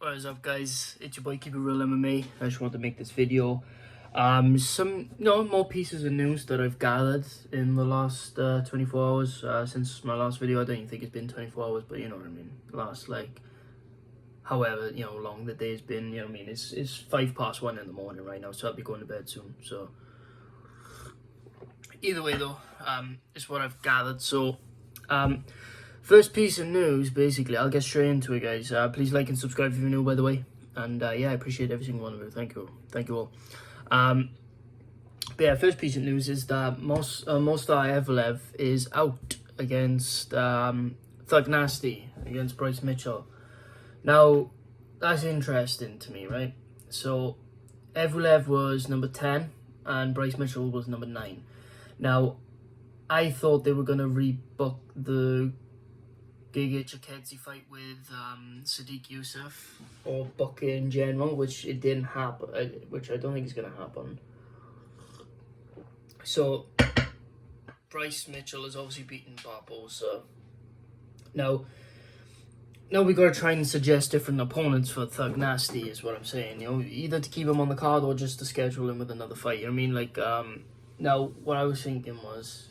What is up, guys? It's your boy Keep It Real MMA. I just wanted to make this video. Some more pieces of news that I've gathered in the last 24 hours since my last video. I don't even think it's been 24 hours, but you know what I mean. Last however long the day's been. You know what I mean. It's 1:05 in the morning right now, so I'll be going to bed soon. So either way though, it's what I've gathered. So first piece of news, basically, I'll get straight into it, guys. Please like and subscribe if you're new, by the way. And yeah, I appreciate every single one of you. Thank you all. But yeah, first piece of news is that Mostar Evelev is out against Thug Nasty, against Bryce Mitchell. Now, that's interesting to me, right? So, Evelev was number 10 and Bryce Mitchell was number 9. Now, I thought they were going to rebook the Giga Chikadze fight with Sadiq Youssef, or book it in general, which it didn't happen, which I don't think is going to happen. So, Bryce Mitchell has obviously beaten Barbosa. Now we got to try and suggest different opponents for Thug Nasty, is what I'm saying. You know, either to keep him on the card or just to schedule him with another fight. You know what I mean? Like, now, what I was thinking was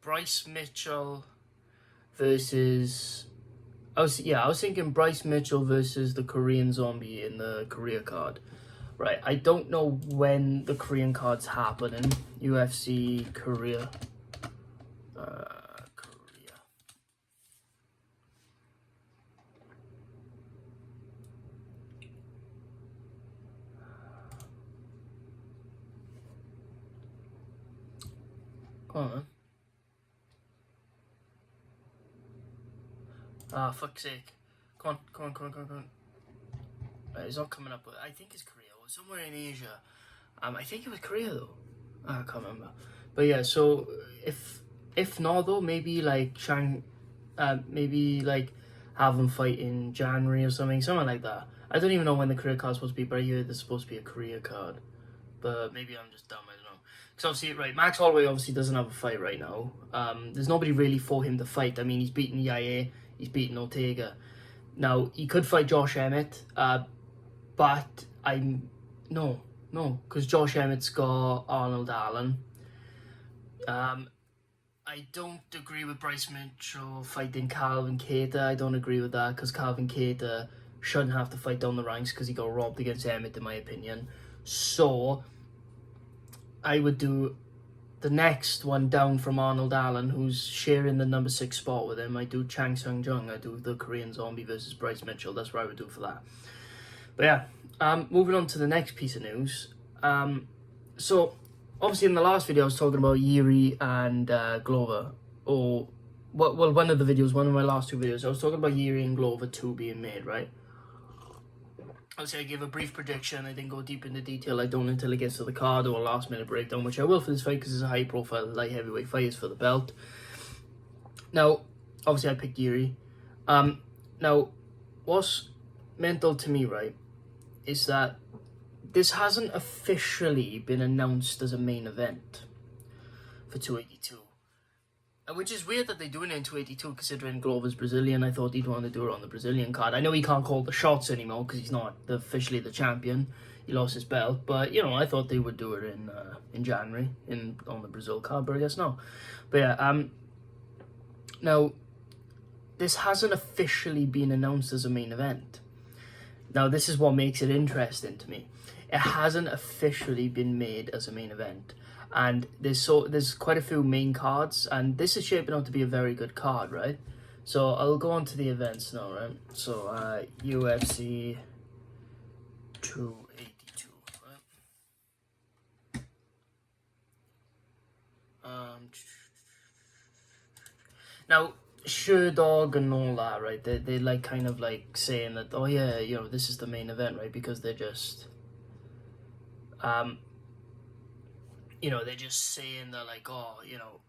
Bryce Mitchell versus... I was thinking Bryce Mitchell versus the Korean Zombie in the Korea card. Right, I don't know when the Korean card's happening. UFC Korea. Korea. Come on, man. Ah, fuck's sake. Come on. Right, it's not coming up, but I think it's Korea, or somewhere in Asia. I think it was Korea, though. I can't remember. But yeah, so if not, though, maybe like maybe like have them fight in January or something like that. I don't even know when the Korea card's supposed to be, but I hear there's supposed to be a Korea card. But maybe I'm just dumb, I don't know. Because obviously, right, Max Holloway obviously doesn't have a fight right now. There's nobody really for him to fight. I mean, he's beaten Yair, he's beaten Ortega. Now, he could fight Josh Emmett, but no, because Josh Emmett's got Arnold Allen. I don't agree with Bryce Mitchell fighting Calvin Kattar. I don't agree with that, because Calvin Kattar shouldn't have to fight down the ranks because he got robbed against Emmett, in my opinion. So, I would do the next one down from Arnold Allen, who's sharing the number 6 spot with him. I do Chang Sung Jung. I do the Korean Zombie versus Bryce Mitchell. That's what I would do for that. But yeah, moving on to the next piece of news. So, obviously in the last video I was talking about Yuri and Glover. Or, well, one of my last 2 videos, I was talking about Yuri and Glover 2 being made, right? Obviously, I gave a brief prediction. I didn't go deep into detail. I don't until it gets to the card or a last-minute breakdown, which I will for this fight because it's a high-profile light heavyweight fight. It's for the belt. Now, obviously, I picked Yuri. Now, what's mental to me, right, is that this hasn't officially been announced as a main event for 282. Which is weird that they're doing it in 282, considering Glover's Brazilian. I thought he'd want to do it on the Brazilian card. I know he can't call the shots anymore because he's not officially the champion. He lost his belt, but you know, I thought they would do it in January on the Brazil card, but I guess no. But yeah, now this hasn't officially been announced as a main event. Now this is what makes it interesting to me. It hasn't officially been made as a main event. And there's quite a few main cards, and this is shaping up to be a very good card, right? So I'll go on to the events now, right? So UFC 282, right? Now Sherdog and all that, right? They like kind of like saying that, oh yeah, you know, this is the main event, right? Because they're just you know, they're just saying that, like, oh, you know,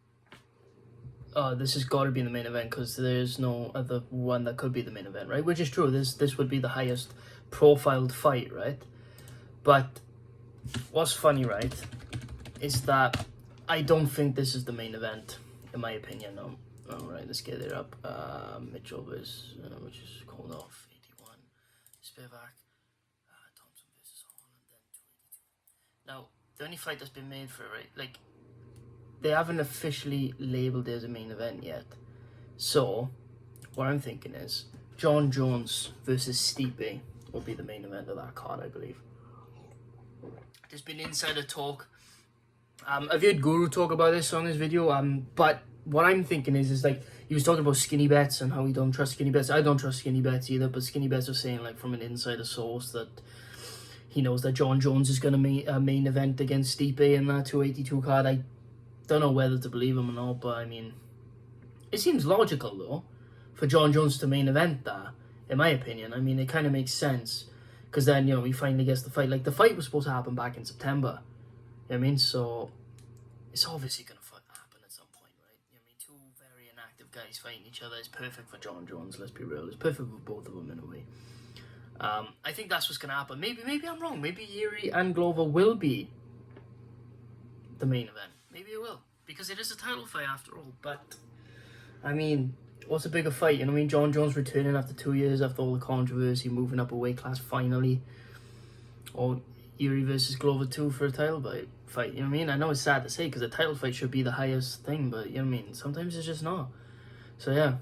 this has got to be the main event because there's no other one that could be the main event, right? Which is true. This would be the highest profiled fight, right? But what's funny, right, is that I don't think this is the main event, in my opinion. No. Alright, let's get it up. Mitchell versus, which is called off, 81. Spivak. Thompson versus Holland, then 282. Now, the only fight that's been made for it, right? Like, they haven't officially labelled it as a main event yet. So, what I'm thinking is, John Jones versus Stipe will be the main event of that card, I believe. There's been insider talk. I've heard Guru talk about this on his video, but what I'm thinking is like, he was talking about skinny bets and how he don't trust skinny bets. I don't trust skinny bets either, but skinny bets are saying, like, from an insider source that he knows that John Jones is going to main event against Stipe in that 282 card. I don't know whether to believe him or not, but I mean, it seems logical though for John Jones to main event that, in my opinion. I mean, it kind of makes sense, because then, you know, he finally gets the fight. Like, the fight was supposed to happen back in September. You know what I mean? So it's obviously going to happen at some point, right? You know what I mean? Two very inactive guys fighting each other is perfect for John Jones, let's be real. It's perfect for both of them in a way. I think that's what's going to happen. Maybe I'm wrong. Maybe Yuri and Glover will be the main event. Maybe it will, because it is a title fight after all. But, I mean, what's a bigger fight? You know what I mean? John Jones returning after 2 years, after all the controversy, moving up a weight class finally. Or Yuri versus Glover 2 for a title fight, you know what I mean? I know it's sad to say, because a title fight should be the highest thing, but, you know what I mean? Sometimes it's just not. So, yeah,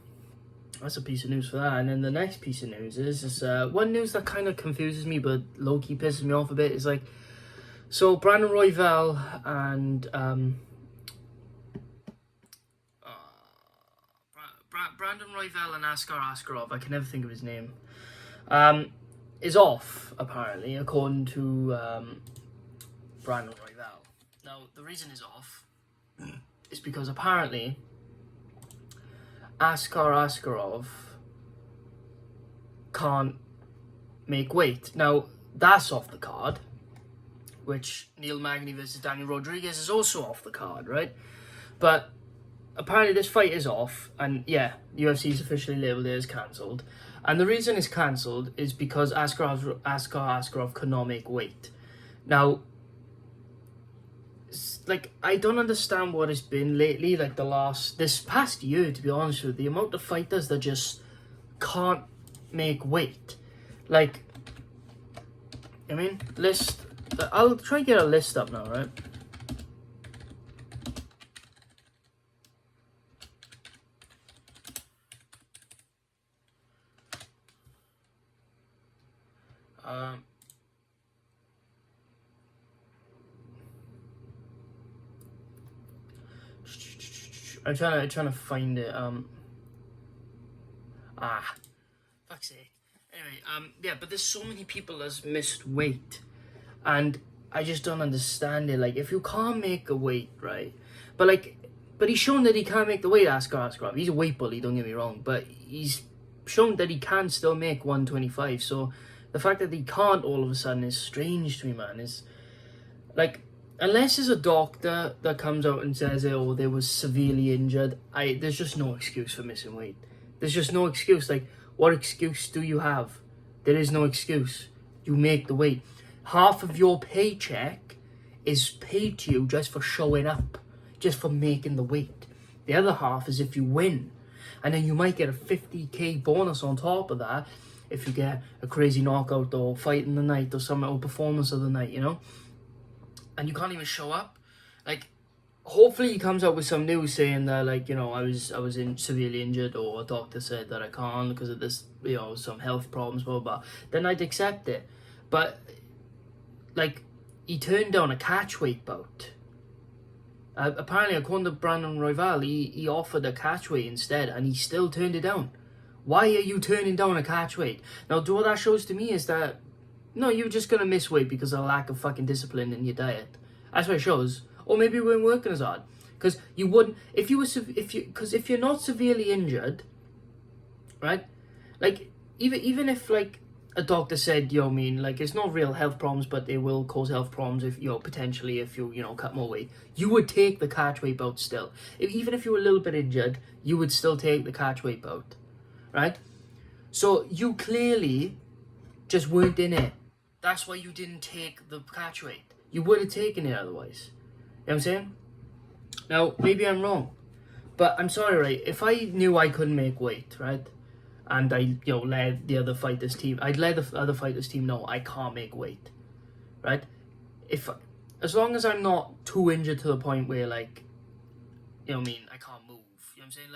that's a piece of news for that. And then the next piece of news is one news that kind of confuses me, but low-key pisses me off a bit, is like, so Brandon Royval and Brandon Royval and Askar Askarov, I can never think of his name, is off, apparently, according to Brandon Royval. Now, the reason he's off is because apparently Askar Askarov can't make weight. Now, that's off the card, which Neil Magny versus Daniel Rodriguez is also off the card, right? But apparently this fight is off, and yeah, UFC's officially labelled it as cancelled. And the reason it's cancelled is because Askar Askarov could not make weight. Now, like, I don't understand what it's been lately, like this past year, to be honest with you, the amount of fighters that just can't make weight. Like, I mean, I'll try and get a list up now, right? I'm trying to find it. Fuck's sake. Anyway, yeah, but there's so many people that's missed weight, and I just don't understand it. Like, if you can't make a weight, right? But he's shown that he can't make the weight, Askar Askarov. He's a weight bully, don't get me wrong, but he's shown that he can still make 125. So the fact that he can't all of a sudden is strange to me, man. Is like, unless there's a doctor that comes out and says, oh, they was severely injured, there's just no excuse for missing weight. There's just no excuse. Like, what excuse do you have? There is no excuse. You make the weight. Half of your paycheck is paid to you just for showing up, just for making the weight. The other half is if you win. And then you might get a 50k bonus on top of that if you get a crazy knockout or fight in the night or some or performance of the night, you know? And you can't even show up. Like, hopefully he comes out with some news saying that, like, you know, I was severely injured, or a doctor said that I can't because of this, you know, some health problems, blah, blah, blah. Then I'd accept it. But, like, he turned down a catchweight bout. Apparently, according to Brandon Royval, he offered a catchweight instead, and he still turned it down. Why are you turning down a catchweight? Now, what that shows to me is that, no, you're just going to miss weight because of a lack of fucking discipline in your diet. That's what it shows. Or maybe you weren't working as hard. Because you wouldn't, if you're not severely injured, right? Like, even if, like, a doctor said, you know what I mean, like, it's not real health problems, but they will cause health problems if, you know, potentially if you, you know, cut more weight, you would take the catchweight bout still. Even if you were a little bit injured, you would still take the catchweight bout, right? So you clearly just weren't in it. That's why you didn't take the catchweight. You would have taken it otherwise. You know what I'm saying? Now, maybe I'm wrong, But I'm sorry, right? If I knew I couldn't make weight, right, and I, let the other fighters team, I'd let the other fighters team know I can't make weight, right? If As long as I'm not too injured to the point where, like, I can't move. You know what I'm saying?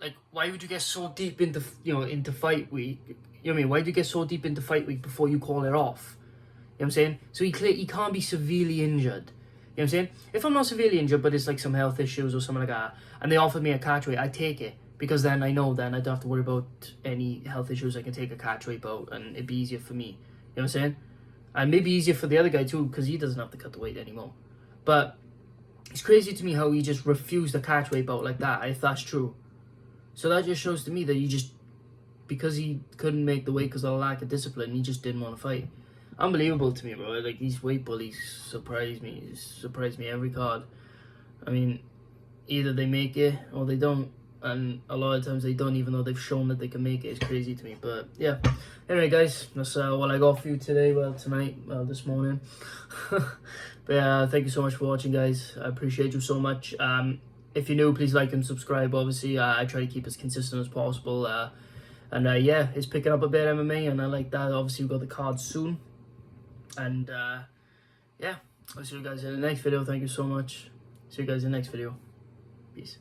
Like, why would you get so deep into into fight week? Why do you get so deep into fight week before you call it off? You know what I'm saying? So he can't be severely injured. You know what I'm saying? If I'm not severely injured, but it's like some health issues or something like that, and they offered me a catch weight, I take it. Because then I know then I don't have to worry about any health issues. I can take a catch weight bout and it'd be easier for me. You know what I'm saying? And maybe easier for the other guy too, because he doesn't have to cut the weight anymore. But it's crazy to me how he just refused a catch weight bout like that, if that's true. So that just shows to me that because he couldn't make the weight because of a lack of discipline, he just didn't want to fight. Unbelievable to me, bro. Like, these weight bullies surprise me. Surprise me every card. I mean, either they make it or they don't. And a lot of times they don't, even though they've shown that they can make it. It's crazy to me. But yeah. Anyway, guys, that's what I got for you today. Well, tonight. Well, this morning. But yeah, thank you so much for watching, guys. I appreciate you so much. If you're new, please like and subscribe. Obviously, I try to keep as consistent as possible. And yeah, it's picking up a bit MMA, and I like that. Obviously, we've got the cards soon. And yeah, I'll see you guys in the next video. Thank you so much. See you guys in the next video. Peace.